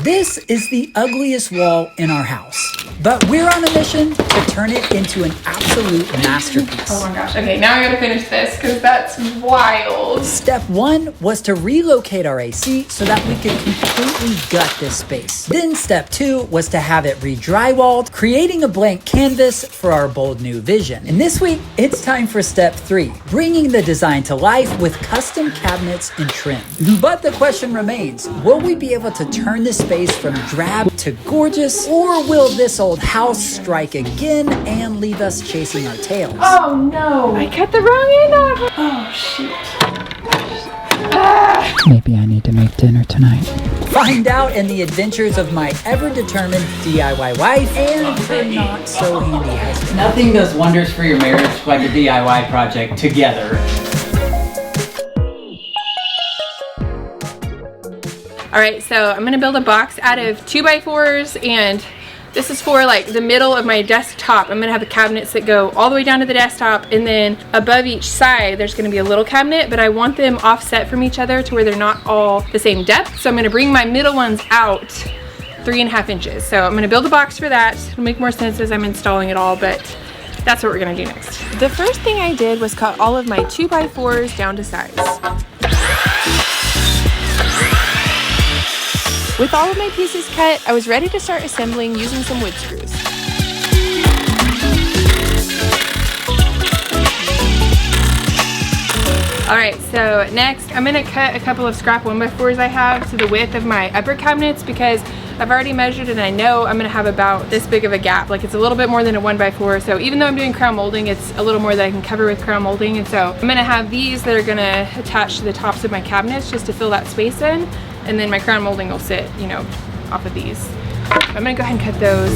This is the ugliest wall in our house, but we're on a mission to turn it into an absolute masterpiece. Oh my gosh, okay, now I gotta finish this because that's wild. Step 1 was to relocate our AC so that we could completely gut this space. Then step 2 was to have it re-drywalled, creating a blank canvas for our bold new vision. And this week, it's time for step 3, bringing the design to life with custom cabinets and trim. But the question remains, will we be able to turn this space from drab to gorgeous, or will this old house strike again and leave us chasing our tails? Oh no, I cut the wrong end off. Oh shoot. Maybe I need to make dinner tonight. Find out in the adventures of my ever-determined DIY wife and her not-so-handy husband. Nothing does wonders for your marriage like a DIY project together. All right, so I'm gonna build a box out of 2x4s, and this is for like the middle of my desktop. I'm gonna have the cabinets that go all the way down to the desktop, and then above each side there's gonna be a little cabinet, but I want them offset from each other to where they're not all the same depth. So I'm gonna bring my middle ones out 3.5 inches. So I'm gonna build a box for that. It'll make more sense as I'm installing it all, but that's what we're gonna do next. The first thing I did was cut all of my 2x4s down to size. With all of my pieces cut, I was ready to start assembling using some wood screws. All right, so next I'm gonna cut a couple of scrap 1x4s I have to the width of my upper cabinets, because I've already measured and I know I'm gonna have about this big of a gap. Like, it's a little bit more than a 1x4, so even though I'm doing crown molding, it's a little more that I can cover with crown molding. And so I'm gonna have these that are gonna attach to the tops of my cabinets just to fill that space in. And then my crown molding will sit, you know, off of these. I'm gonna go ahead and cut those.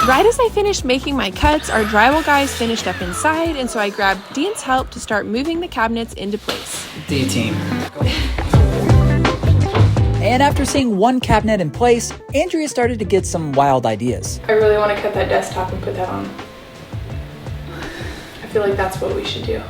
Right as I finished making my cuts, our drywall guys finished up inside, and so I grabbed Dean's help to start moving the cabinets into place. D team. And after seeing one cabinet in place, Andrea started to get some wild ideas. I really want to cut that desktop and put that on. I feel like that's what we should do.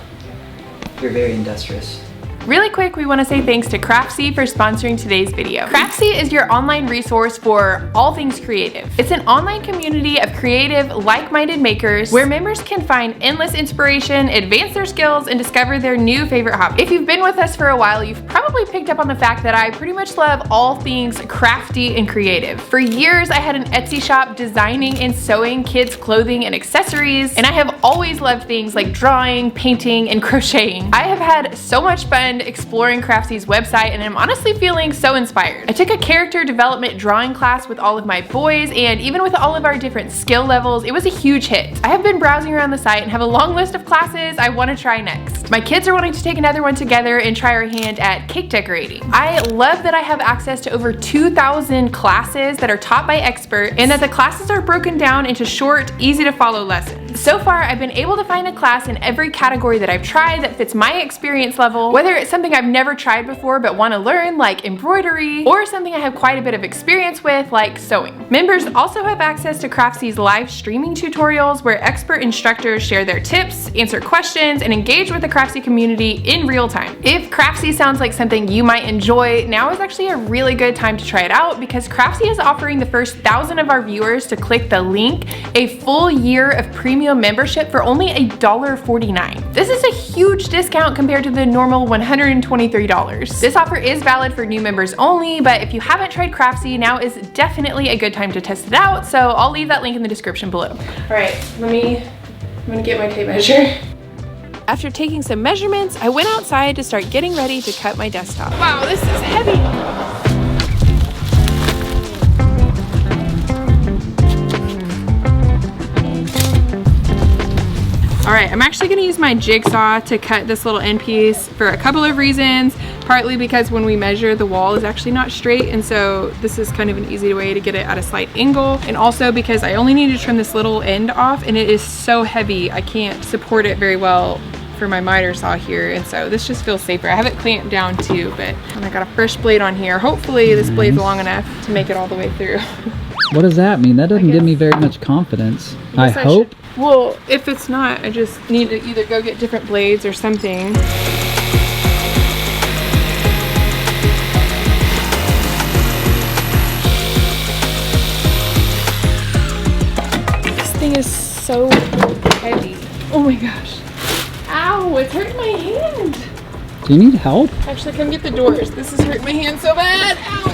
You're very industrious. Really quick, we want to say thanks to Craftsy for sponsoring today's video. Craftsy is your online resource for all things creative. It's an online community of creative, like-minded makers where members can find endless inspiration, advance their skills, and discover their new favorite hobby. If you've been with us for a while, you've probably picked up on the fact that I pretty much love all things crafty and creative. For years, I had an Etsy shop designing and sewing kids' clothing and accessories, and I have always loved things like drawing, painting, and crocheting. I have had so much fun exploring Craftsy's website, and I'm honestly feeling so inspired. I took a character development drawing class with all of my boys, and even with all of our different skill levels, it was a huge hit. I have been browsing around the site and have a long list of classes I want to try next. My kids are wanting to take another one together and try our hand at cake decorating. I love that I have access to over 2,000 classes that are taught by experts, and that the classes are broken down into short, easy to follow lessons. So far, I've been able to find a class in every category that I've tried that fits my experience level, whether it's something I've never tried before but want to learn, like embroidery, or something I have quite a bit of experience with, like sewing. Members also have access to Craftsy's live streaming tutorials where expert instructors share their tips, answer questions, and engage with the Craftsy community in real time. If Craftsy sounds like something you might enjoy, now is actually a really good time to try it out, because Craftsy is offering the first 1,000 of our viewers to click the link a full year of premium membership for only $1.49. This is a huge discount compared to the normal $123. This offer is valid for new members only, but if you haven't tried Craftsy, now is definitely a good time to test it out, so I'll leave that link in the description below. All right, I'm gonna get my tape measure. After taking some measurements, I went outside to start getting ready to cut my desktop. Wow, this is heavy. All right, I'm actually gonna use my jigsaw to cut this little end piece for a couple of reasons. Partly because when we measure, the wall is actually not straight, and so this is kind of an easy way to get it at a slight angle. And also because I only need to trim this little end off, and it is so heavy, I can't support it very well for my miter saw here, and so this just feels safer. I have it clamped down too, but I got a fresh blade on here. Hopefully this blade's long enough to make it all the way through. What does that mean? That doesn't give me very much confidence. I hope. Well, if it's not, I just need to either go get different blades or something. thing is so heavy. Oh my gosh. Ow, it's hurting my hand. Do you need help? Actually, come get the doors. This is hurting my hand so bad. Ow.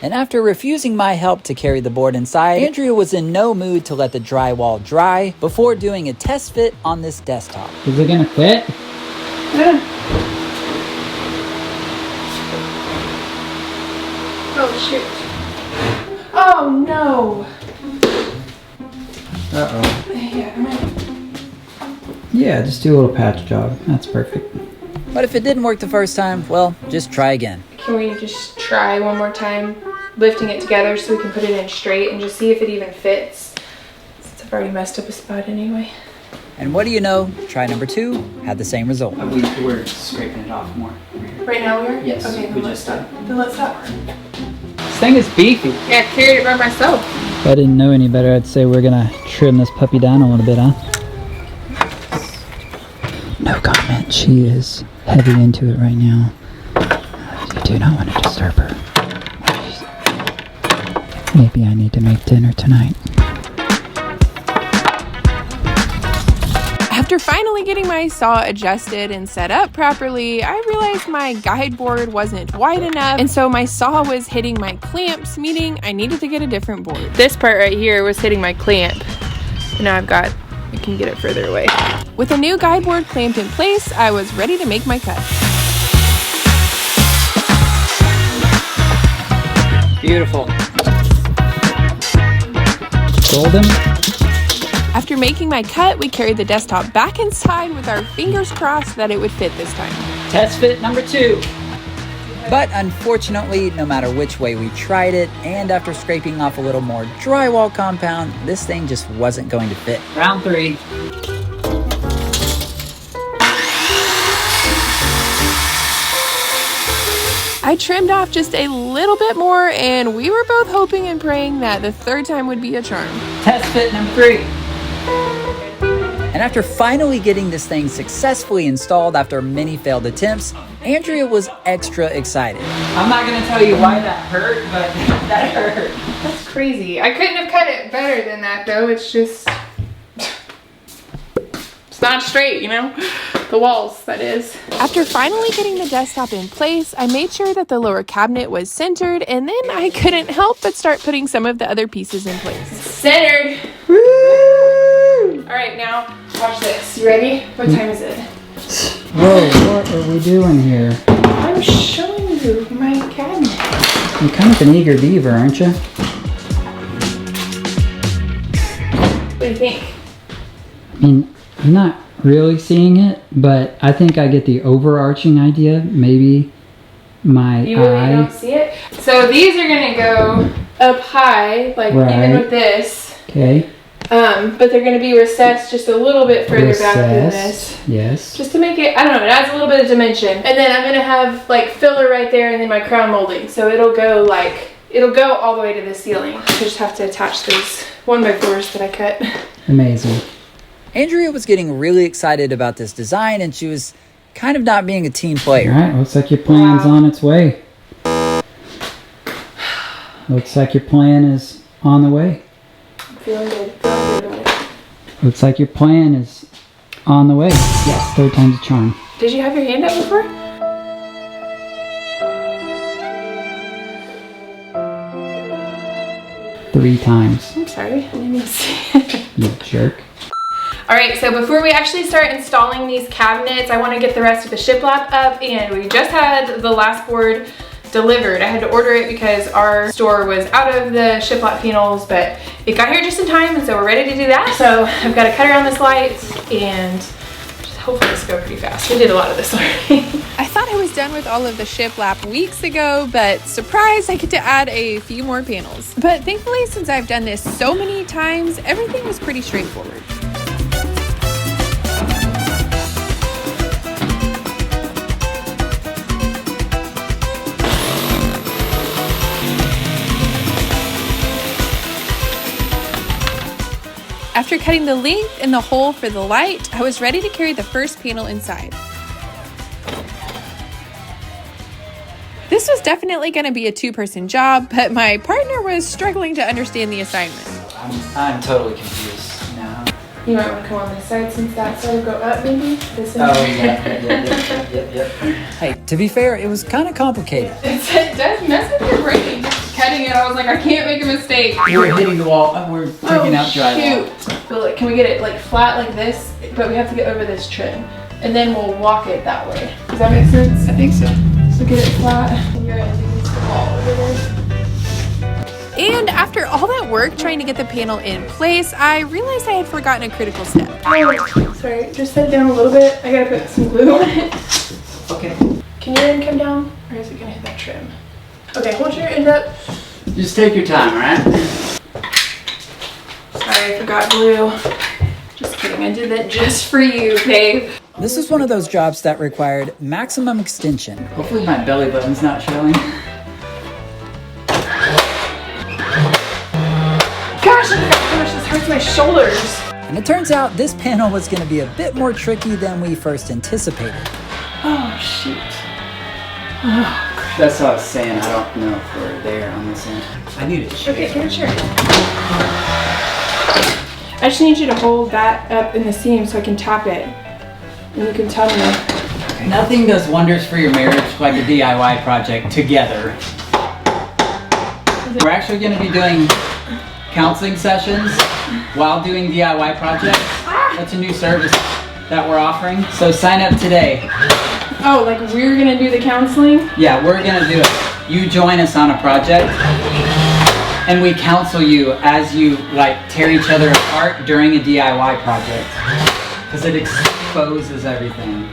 And after refusing my help to carry the board inside, Andrea was in no mood to let the drywall dry before doing a test fit on this desktop. Is it gonna fit? Oh shoot. Oh no. Uh-oh. Yeah, Yeah, just do a little patch job. That's perfect. But if it didn't work the first time, well, just try again. Can we just try one more time lifting it together so we can put it in straight and just see if it even fits? Since I've already messed up a spot anyway. And what do you know? Try number 2 had the same result. We're scraping it off more. Right now we are? Yes, Okay, we then just let's stop. Then let's stop. This thing is beefy. Yeah, I carried it by myself. If I didn't know any better, I'd say we're gonna trim this puppy down a little bit, huh? No comment. She is heavy into it right now. You do not want to disturb her. Maybe I need to make dinner tonight. After finally getting my saw adjusted and set up properly, I realized my guide board wasn't wide enough, and so my saw was hitting my clamps, meaning I needed to get a different board. This part right here was hitting my clamp, and now I can get it further away. With a new guide board clamped in place, I was ready to make my cut. Beautiful. Golden. After making my cut, we carried the desktop back inside with our fingers crossed that it would fit this time. Test fit number 2. But unfortunately, no matter which way we tried it, and after scraping off a little more drywall compound, this thing just wasn't going to fit. Round 3. I trimmed off just a little bit more, and we were both hoping and praying that the third time would be a charm. Test fit number 3. And after finally getting this thing successfully installed after many failed attempts, Andrea was extra excited. I'm not going to tell you why that hurt, but that hurt. That's crazy. I couldn't have cut it better than that, though. It's just... it's not straight, you know? The walls, that is. After finally getting the desktop in place, I made sure that the lower cabinet was centered, and then I couldn't help but start putting some of the other pieces in place. Centered! Woo! All right, now watch this. You ready? What time is it? Whoa, what are we doing here? I'm showing you my cabinet. You're kind of an eager beaver, aren't you? What do you think? I mean, I'm not really seeing it, but I think I get the overarching idea. Maybe my You really don't see it? So these are gonna go up high, like even with this. Okay. But they're gonna be recessed just a little bit further back than this. Yes. Just to make it, I don't know, it adds a little bit of dimension. And then I'm gonna have like filler right there and then my crown molding. So it'll go all the way to the ceiling. I just have to attach those 1x4s that I cut. Amazing. Andrea was getting really excited about this design, and she was kind of not being a team player. All right, looks like your plan's on its way. Looks like your plan is on the way. Feeling good about it. Looks like your plan is on the way. Yes, third time's a charm. Did you have your hand up before? Three times. I'm sorry, I didn't even see it. You jerk. All right, so before we actually start installing these cabinets, I want to get the rest of the shiplap up, and we just had the last board delivered. I had to order it because our store was out of the shiplap panels, but it got here just in time, and so we're ready to do that. So I've got a cutter on this light, and just hopefully this will go pretty fast. We did a lot of this already. I thought I was done with all of the shiplap weeks ago, but surprise, I get to add a few more panels. But thankfully, since I've done this so many times, everything was pretty straightforward. After cutting the length and the hole for the light, I was ready to carry the first panel inside. This was definitely going to be a two-person job, but my partner was struggling to understand the assignment. I'm totally confused. You might want to come on this side since that side will go up maybe. This Oh, yep. Hey, to be fair, it was kind of complicated. It does mess with your brain. Cutting it, I was like, I can't make a mistake. We're hitting the wall. Oh, we're taking out drywall. Shoot. But like, can we get it like flat like this? But we have to get over this trim. And then we'll walk it that way. Does that make sense? I think so. So get it flat. And you're gonna do this wall over there. And after all that work trying to get the panel in place, I realized I had forgotten a critical step. Oh, sorry, just set it down a little bit. I gotta put some glue on it. Okay. Can your end come down? Or is it gonna hit that trim? Okay, hold your end up. Just take your time, alright? Sorry, I forgot glue. Just kidding, I did that just for you, babe. This is one of those jobs that required maximum extension. Hopefully my belly button's not showing. Gosh, I forgot how much this hurts my shoulders. And it turns out this panel was going to be a bit more tricky than we first anticipated. Oh, shoot. That's what I was saying. I don't know if we're there on this end. I need a chair. Okay, get a chair. I just need you to hold that up in the seam so I can tap it. And you can tell me. Nothing does wonders for your marriage like a DIY project together. We're actually going to be doing counseling sessions while doing DIY projects. That's a new service that we're offering. So sign up today. Oh, like we're going to do the counseling? Yeah, we're going to do it. You join us on a project and we counsel you as you like tear each other apart during a DIY project. Because it exposes everything.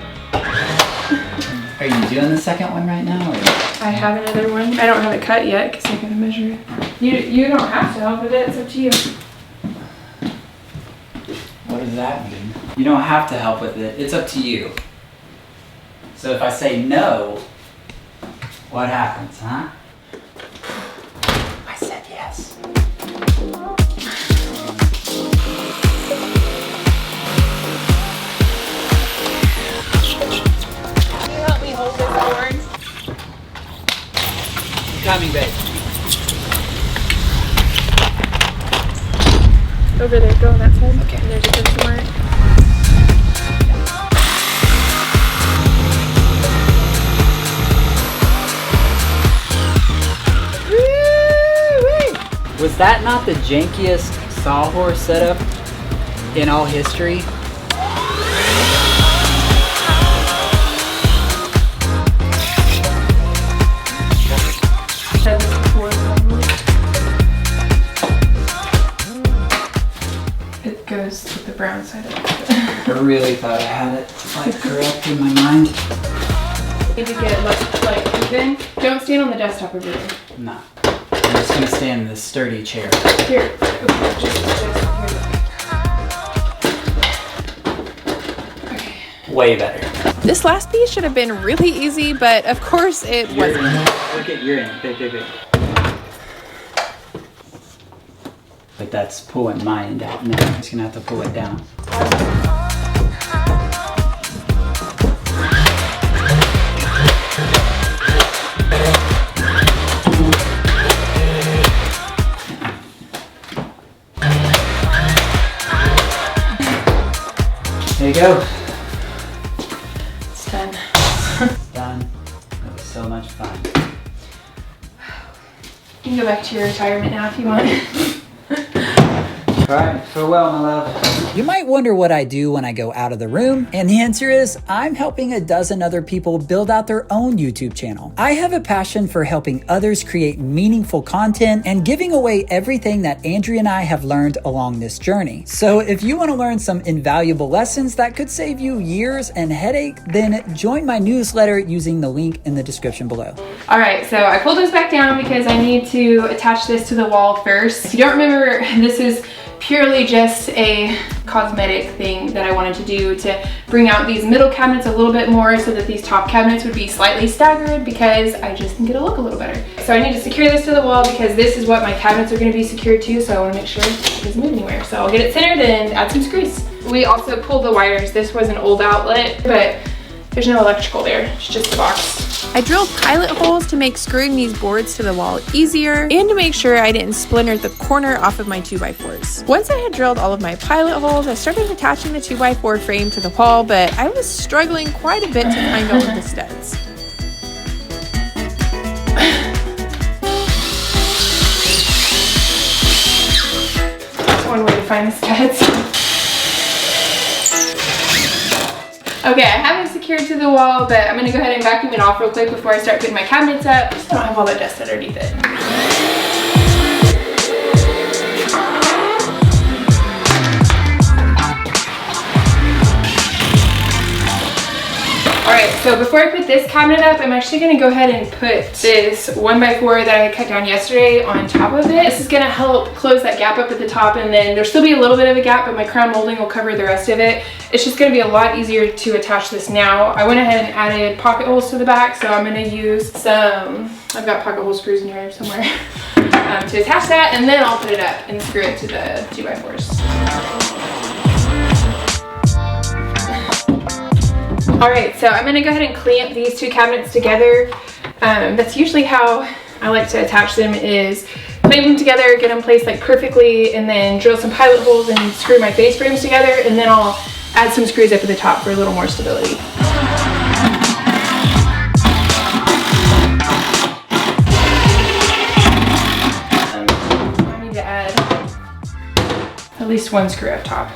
Are you doing the second one right now? Or? I have another one. I don't have it cut yet because I gotta measure it. You don't have to help with it. It's up to you. What does that mean? You don't have to help with it. It's up to you. So if I say no, what happens, huh? I said yes. Coming, babe. Over there, go on that side. Okay. And there's a good somewhere. Was that not the jankiest sawhorse setup in all history? It goes with the brown side of it. I really thought I had it like correct in my mind. Need to get like even. Don't stand on the desktop over there. No. I'm just gonna stand in this sturdy chair. Here. Okay. Way better. This last piece should have been really easy, but of course it wasn't. Look at your end. Big. But that's pulling my end out. Now I'm just gonna have to pull it down. There you go. It's done. It's done. It was so much fun. You can go back to your retirement now if you want. Alright, farewell, my love. You might wonder what I do when I go out of the room, and the answer is I'm helping a dozen other people build out their own YouTube channel. I have a passion for helping others create meaningful content and giving away everything that Andrea and I have learned along this journey. So if you want to learn some invaluable lessons that could save you years and headache, then join my newsletter using the link in the description below. All right, so I pulled this back down because I need to attach this to the wall first. If you don't remember, this is purely just a cosmetic thing that I wanted to do to bring out these middle cabinets a little bit more so that these top cabinets would be slightly staggered because I just think it'll look a little better. So I need to secure this to the wall because this is what my cabinets are going to be secured to, so I want to make sure it doesn't move anywhere. So I'll get it centered and add some screws. We also pulled the wires. This was an old outlet, but There's no electrical there, it's just the box. I drilled pilot holes to make screwing these boards to the wall easier and to make sure I didn't splinter the corner off of my 2x4s. Once I had drilled all of my pilot holes, I started attaching the 2x4 frame to the wall, but I was struggling quite a bit to find all of the studs. That's one way to find the studs. Okay, I have it secured to the wall, but I'm gonna go ahead and vacuum it off real quick before I start putting my cabinets up. Just don't have all that dust underneath it. Alright, so before I put this cabinet up, I'm actually going to go ahead and put this 1x4 that I cut down yesterday on top of it. This is going to help close that gap up at the top, and then there'll still be a little bit of a gap, but my crown molding will cover the rest of it. It's just going to be a lot easier to attach this now. I went ahead and added pocket holes to the back, so I'm going to use some, I've got pocket hole screws in here somewhere, to attach that, and then I'll put it up and screw it to the 2x4s. Alright, so I'm going to go ahead and clamp these two cabinets together. That's usually how I like to attach them, is clamp them together, get them placed like perfectly, and then drill some pilot holes and screw my face frames together, and then I'll add some screws up at the top for a little more stability. I need to add at least one screw up top.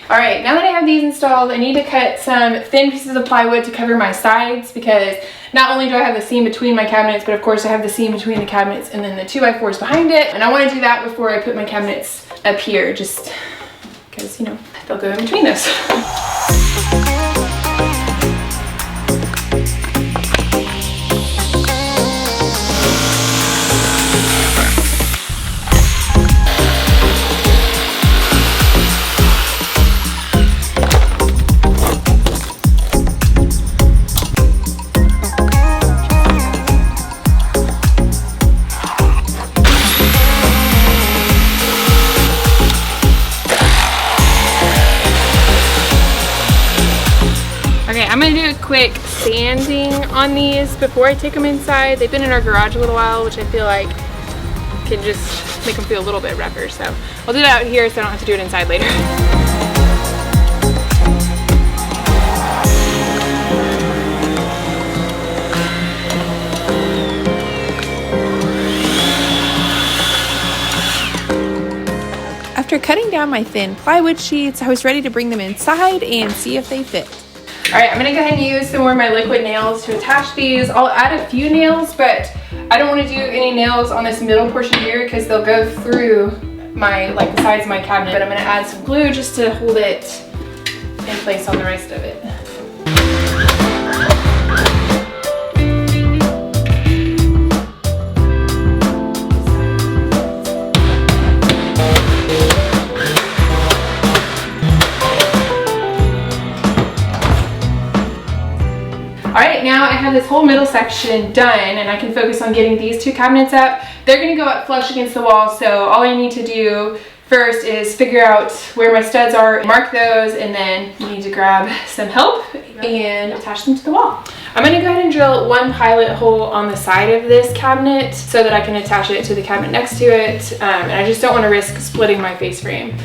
All right, now that I have these installed, I need to cut some thin pieces of plywood to cover my sides, because not only do I have the seam between my cabinets, but of course I have the seam between the cabinets and then the 2x4s behind it. And I want to do that before I put my cabinets up here, just because, you know, they'll go in between those. I'm gonna do a quick sanding on these before I take them inside. They've been in our garage a little while, which I feel like can just make them feel a little bit rougher. So I'll do that out here so I don't have to do it inside later. After cutting down my thin plywood sheets, I was ready to bring them inside and see if they fit. All right, I'm gonna go ahead and use some more of my liquid nails to attach these. I'll add a few nails, but I don't want to do any nails on this middle portion here because they'll go through my, like the sides of my cabinet. But I'm gonna add some glue just to hold it in place on the rest of it. Alright, now I have this whole middle section done and I can focus on getting these two cabinets up. They're going to go up flush against the wall, so all I need to do first is figure out where my studs are, mark those, and then you need to grab some help and attach them to the wall. I'm going to go ahead and drill one pilot hole on the side of this cabinet so that I can attach it to the cabinet next to it, and I just don't want to risk splitting my face frame.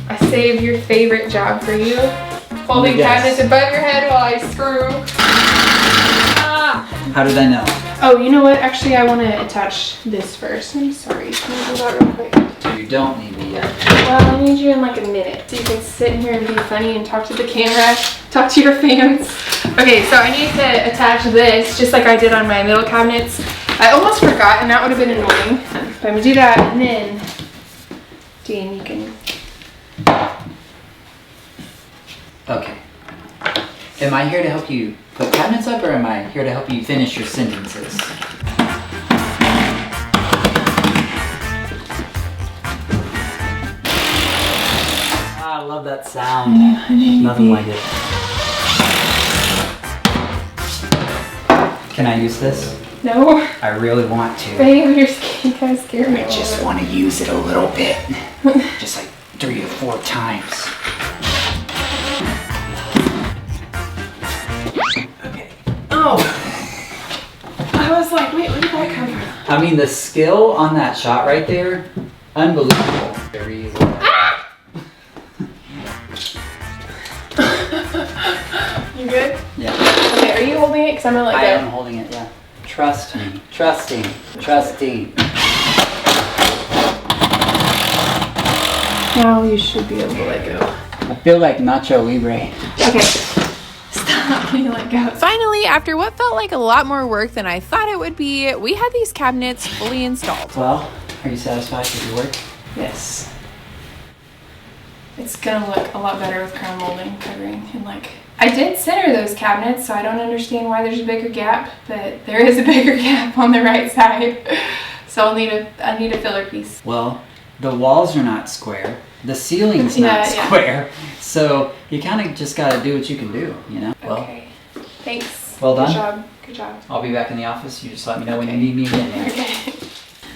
I saved your favorite job for you. Holding cabinets above your head while I screw. Ah. How did I know? Oh, you know what? Actually, I want to attach this first. I'm sorry. Can you do that real quick? So you don't need me yet. Well, I need you in like a minute. So you can sit in here and be funny and talk to the camera, talk to your fans. Okay, so I need to attach this just like I did on my middle cabinets. I almost forgot, and that would have been annoying. But I'm going to do that, and then, Dean, you can... Okay. Am I here to help you put cabinets up, or am I here to help you finish your sentences? I love that sound. Nothing like it. Can I use this? No. I really want to. Babe, you're kind of scared me. I just want to use it a little bit. Just like 3 to 4 times. Okay. Oh! I was like, wait, where did that come from? I mean, the skill on that shot right there, unbelievable. Very easy. Ah! You good? Yeah. Okay, are you holding it? Because I'm gonna let go. I am holding it, yeah. Trust me. Trusting. Trusting. Now you should be able to let go. I feel like Nacho Libre. Okay. Stop. Can you let go? Finally, after what felt like a lot more work than I thought it would be, we had these cabinets fully installed. Well, are you satisfied with your work? Yes. It's gonna look a lot better with crown molding covering and I did center those cabinets, so I don't understand why there's a bigger gap, but there is a bigger gap on the right side. So I need a filler piece. Well, the walls are not square. The ceiling's not square. So you kind of just got to do what you can do, you know? Okay. Thanks. Well done. Good job. Good job. I'll be back in the office. You just let me know when you need me again. Okay.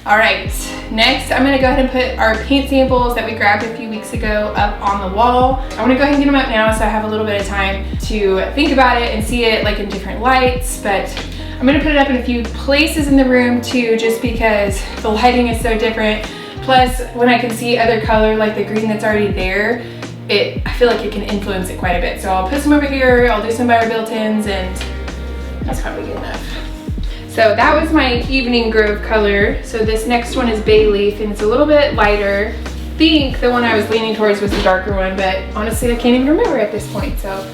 All right, next I'm gonna go ahead and put our paint samples that we grabbed a few weeks ago up on the wall. I wanna go ahead and get them up now so I have a little bit of time to think about it and see it in different lights, but I'm gonna put it up in a few places in the room too, just because the lighting is so different. Plus, when I can see other color like the green that's already there, I feel like it can influence it quite a bit. So I'll put some over here, I'll do some by our built-ins, and that's probably good enough. So that was my evening grove color. So this next one is bay leaf and it's a little bit lighter. I think the one I was leaning towards was the darker one, but honestly I can't even remember at this point. So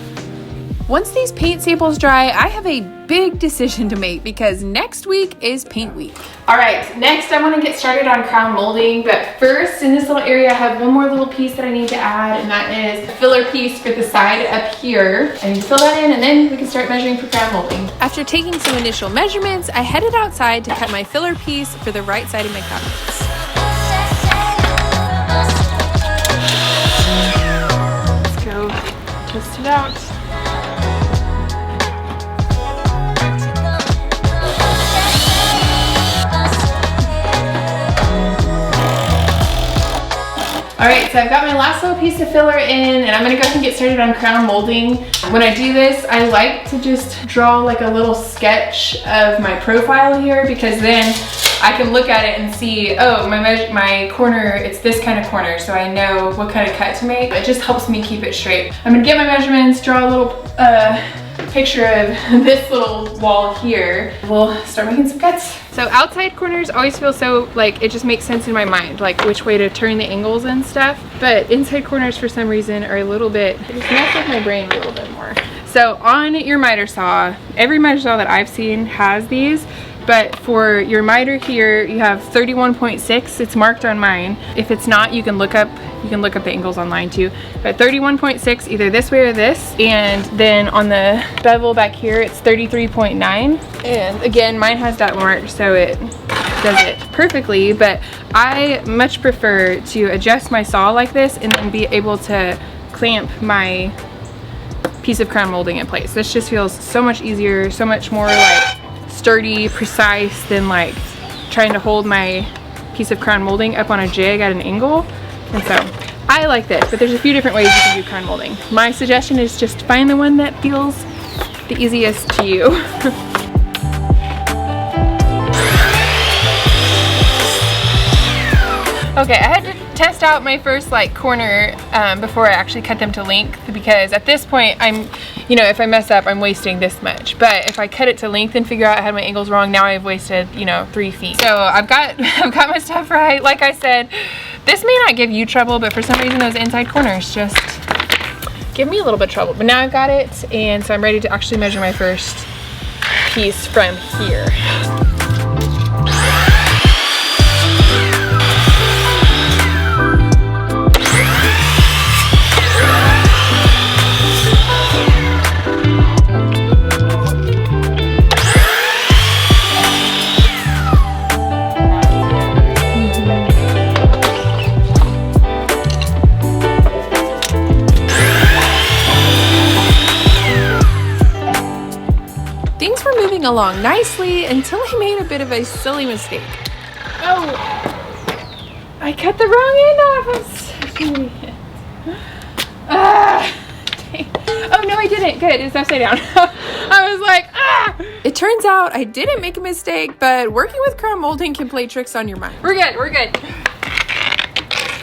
once these paint samples dry, I have a big decision to make because next week is paint week. All right, next I want to get started on crown molding, but first in this little area I have one more little piece that I need to add, and that is a filler piece for the side up here. I need to fill that in and then we can start measuring for crown molding. After taking some initial measurements, I headed outside to cut my filler piece for the right side of my cabinets. Let's go test it out. All right, so I've got my last little piece of filler in, and I'm gonna go ahead and get started on crown molding. When I do this, I like to just draw a little sketch of my profile here, because then I can look at it and see, oh, my corner, it's this kind of corner, so I know what kind of cut to make. It just helps me keep it straight. I'm gonna get my measurements, draw a little picture of this little wall here. We'll start making some cuts. So outside corners always feel so it just makes sense in my mind, which way to turn the angles and stuff. But inside corners for some reason are a little bit, it just messes with my brain a little bit more. So on your miter saw, every miter saw that I've seen has these, but for your miter here, you have 31.6. It's marked on mine. If it's not, you can look up the angles online too. But 31.6, either this way or this. And then on the bevel back here, it's 33.9. And again, mine has that mark, so it does it perfectly. But I much prefer to adjust my saw like this and then be able to clamp my piece of crown molding in place. This just feels so much easier, so much more sturdy, precise than trying to hold my piece of crown molding up on a jig at an angle. And so I like this, but there's a few different ways you can do crown molding. My suggestion is just find the one that feels the easiest to you. Okay, I had to test out my first corner before I actually cut them to length, because at this point if I mess up, I'm wasting this much. But if I cut it to length and figure out I had my angles wrong, now I've wasted 3 feet. So I've got my stuff right. Like I said, this may not give you trouble, but for some reason those inside corners just give me a little bit of trouble. But now I've got it, and so I'm ready to actually measure my first piece from here. Things were moving along nicely until I made a bit of a silly mistake. Oh, I cut the wrong end off. Dang. Oh no, I didn't. Good, it's upside down. I was like, ah! It turns out I didn't make a mistake, but working with crown molding can play tricks on your mind. We're good, we're good.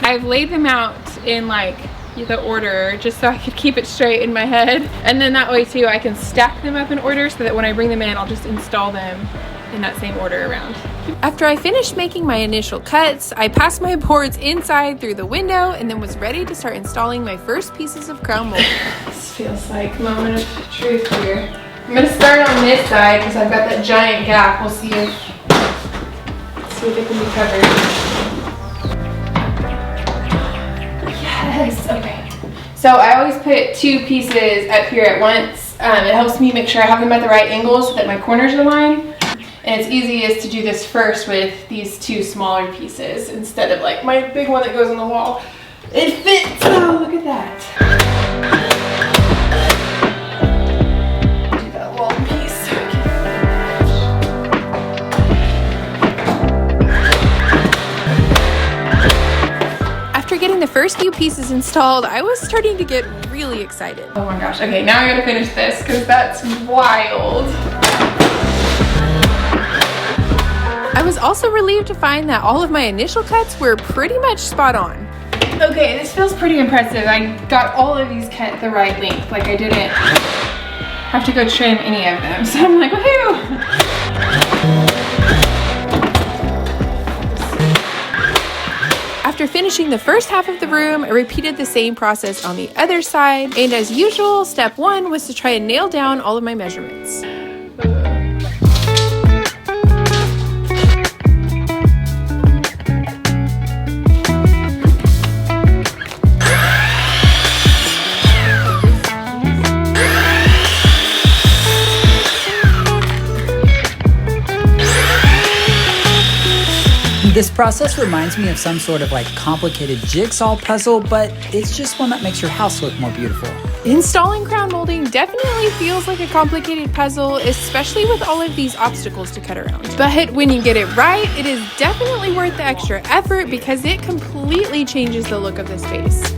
I've laid them out in like the order just so I could keep it straight in my head. And then that way too, I can stack them up in order so that when I bring them in, I'll just install them in that same order around. After I finished making my initial cuts, I passed my boards inside through the window and then was ready to start installing my first pieces of crown molding. This feels like a moment of truth here. I'm gonna start on this side because I've got that giant gap. We'll see if it can be covered. Yes, okay. So I always put 2 pieces up here at once. It helps me make sure I have them at the right angle so that my corners are aligned. And it's easiest to do this first with these 2 smaller pieces instead of like my big one that goes on the wall. It fits! Oh, look at that. Do that long piece. After getting the first few pieces installed, I was starting to get really excited. Oh my gosh, okay, now I gotta finish this because that's wild. I was also relieved to find that all of my initial cuts were pretty much spot on. Okay, this feels pretty impressive. I got all of these cut the right length. Like I didn't have to go trim any of them. So I'm like, woohoo! After finishing the first half of the room, I repeated the same process on the other side. And as usual, step 1 was to try and nail down all of my measurements. This process reminds me of some sort of like complicated jigsaw puzzle, but it's just one that makes your house look more beautiful. Installing crown molding definitely feels like a complicated puzzle, especially with all of these obstacles to cut around. But when you get it right, it is definitely worth the extra effort because it completely changes the look of the space.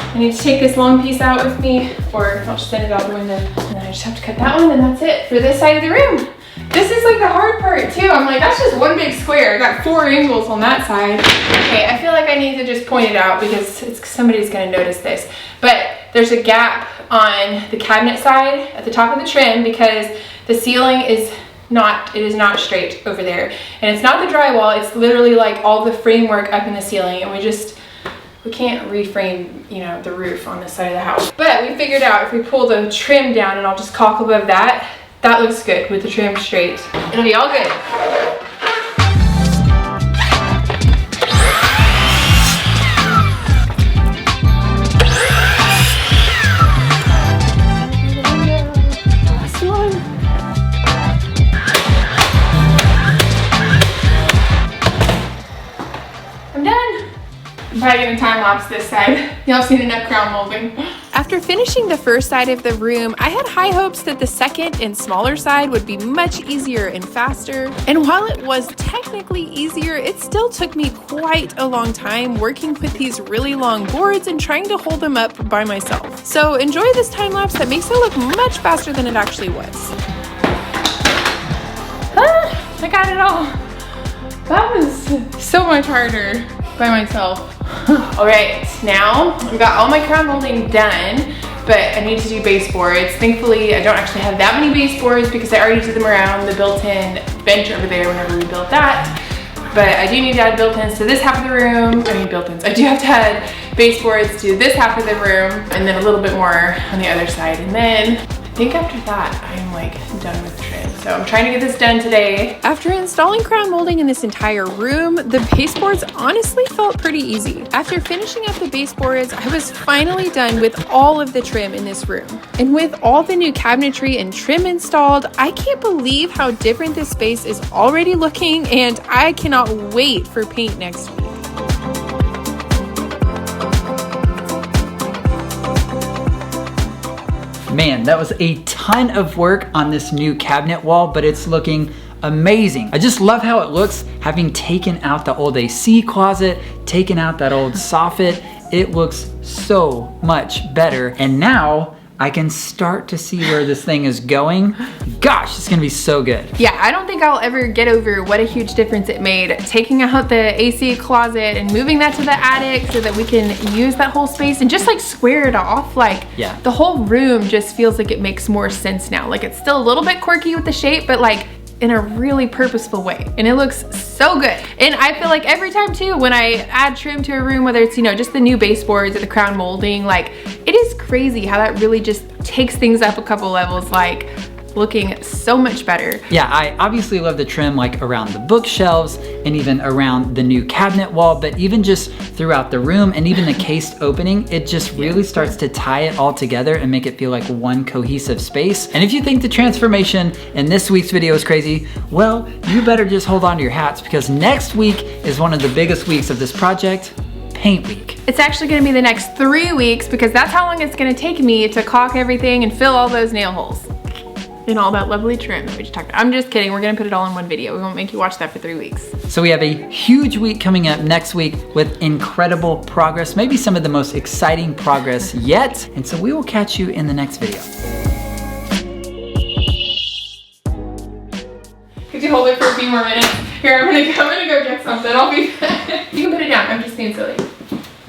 I need to take this long piece out with me, or I'll just send it out the window, and then I just have to cut that one, and that's it for this side of the room. This is like the hard part too. I'm like, that's just one big square. I got 4 angles on that side. Okay, I feel like I need to just point it out because somebody's gonna notice this. But there's a gap on the cabinet side at the top of the trim because the ceiling is not straight over there. And it's not the drywall, it's literally like all the framework up in the ceiling, and we can't reframe, you know, the roof on this side of the house. But we figured out if we pull the trim down and I'll just caulk above that, that looks good with the trim straight. It'll be all good. Last one. I'm done. I'm probably gonna time lapse this side. Y'all seen enough crown molding. After finishing the first side of the room, I had high hopes that the second and smaller side would be much easier and faster. And while it was technically easier, it still took me quite a long time working with these really long boards and trying to hold them up by myself. So enjoy this time lapse that makes it look much faster than it actually was. I got it all. That was so much harder by myself. All right, now I've got all my crown molding done, but I need to do baseboards. Thankfully, I don't actually have that many baseboards because I already did them around the built-in bench over there whenever we built that. But I do need to add built-ins to this half of the room. I mean built-ins. I do have to add baseboards to this half of the room and then a little bit more on the other side. And then I think after that, I'm like done with trim. So I'm trying to get this done today. After installing crown molding in this entire room, the baseboards honestly felt pretty easy. After finishing up the baseboards, I was finally done with all of the trim in this room. And with all the new cabinetry and trim installed, I can't believe how different this space is already looking, and I cannot wait for paint next week. Man, that was a ton of work on this new cabinet wall, but it's looking amazing. I just love how it looks, having taken out the old AC closet, taken out that old soffit. It looks so much better. And now I can start to see where this thing is going. Gosh, it's gonna be so good. Yeah, I don't think I'll ever get over what a huge difference it made, taking out the AC closet and moving that to the attic so that we can use that whole space and just like square it off. Like, yeah, the whole room just feels like it makes more sense now. Like, it's still a little bit quirky with the shape, but like in a really purposeful way, and it looks so good. And I feel like every time too, when I add trim to a room, whether it's, you know, just the new baseboards or the crown molding, like, it is crazy how that really just takes things up a couple levels, like looking so much better. Yeah, I obviously love the trim like around the bookshelves and even around the new cabinet wall, but even just throughout the room and even the cased opening, it just really starts to tie it all together and make it feel like one cohesive space. And if you think the transformation in this week's video is crazy, well, you better just hold on to your hats, because next week is one of the biggest weeks of this project, Paint Week. It's actually gonna be the next 3 weeks, because that's how long it's gonna take me to caulk everything and fill all those nail holes and all that lovely trim that we just talked about. I'm just kidding, we're gonna put it all in one video. We won't make you watch that for 3 weeks. So we have a huge week coming up next week with incredible progress, maybe some of the most exciting progress yet. And so we will catch you in the next video. Could you hold it for a few more minutes? Here, I'm gonna go get something. I'll be back. You can put it down, I'm just being silly.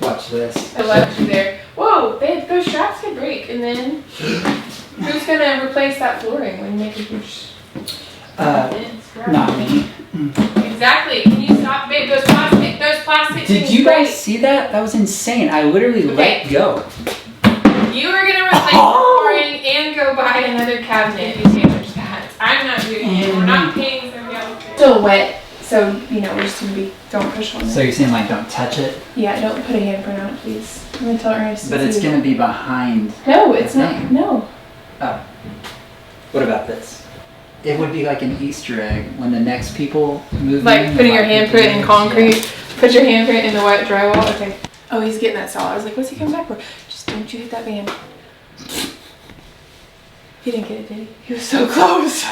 Watch this. I left you there. Whoa, babe, those straps could break, and then who's gonna replace that flooring when you make a huge not me. Exactly. Can you stop, babe? Those plastic Did things you guys break. see that? That was insane. I literally let go. You were gonna replace the flooring and go buy another cabinet and damage that. I'm not doing it. We're not paying somebody else. Still wet, so you know we're just gonna be. Don't push on it. So you're saying like don't touch it? Yeah, don't put a handprint on it, please. I'm gonna tell Ernest. But it's gonna be behind. No, it's not. No. Oh. What about this? It would be like an Easter egg when the next people move in. Like putting your handprint in concrete. Yeah. Put your handprint in the wet drywall. Okay. Oh, he's getting that saw. I was like, what's he coming back for? Just don't you hit that van. He didn't get it, did he? He was so close.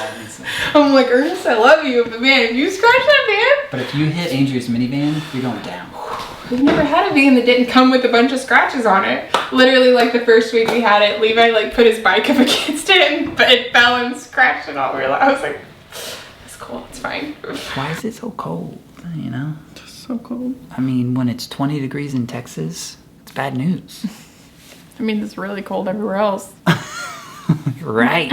I'm like, Ernest, I love you, but man, if you scratch that van. But if you hit Andrew's minivan, you're going down. We've never had a van that didn't come with a bunch of scratches on it. Literally, like the first week we had it, Levi like put his bike up against it, and it fell and scratched it all. I was like, it's cool, it's fine. Why is it so cold? You know? It's so cold. I mean, when it's 20 degrees in Texas, it's bad news. I mean, it's really cold everywhere else. Right.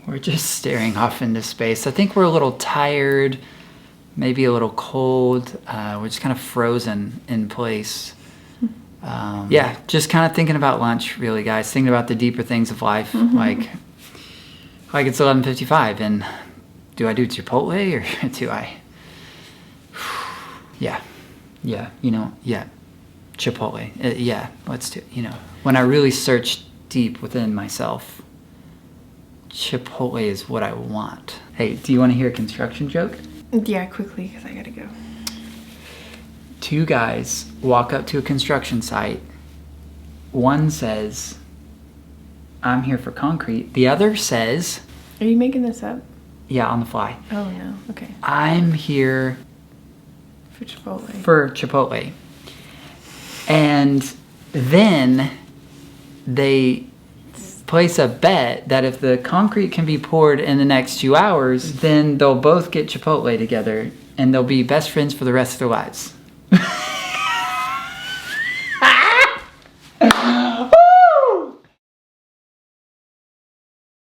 We're just staring off into space. I think we're a little tired, maybe a little cold. We're just kind of frozen in place. Yeah, just kind of thinking about lunch, really, guys. Thinking about the deeper things of life. Like it's 11:55, and do I do Chipotle or do I? Yeah, you know, yeah, Chipotle. Yeah, let's do it. You know, when I really search deep within myself, Chipotle is what I want. Hey, do you want to hear a construction joke? Yeah, quickly, because I gotta go. Two guys walk up to a construction site. One says, I'm here for concrete. The other says... Are you making this up? Yeah, on the fly. Oh, no. Okay. I'm here... For Chipotle. For Chipotle. And then they place a bet that if the concrete can be poured in the next 2 hours, then they'll both get Chipotle together and they'll be best friends for the rest of their lives.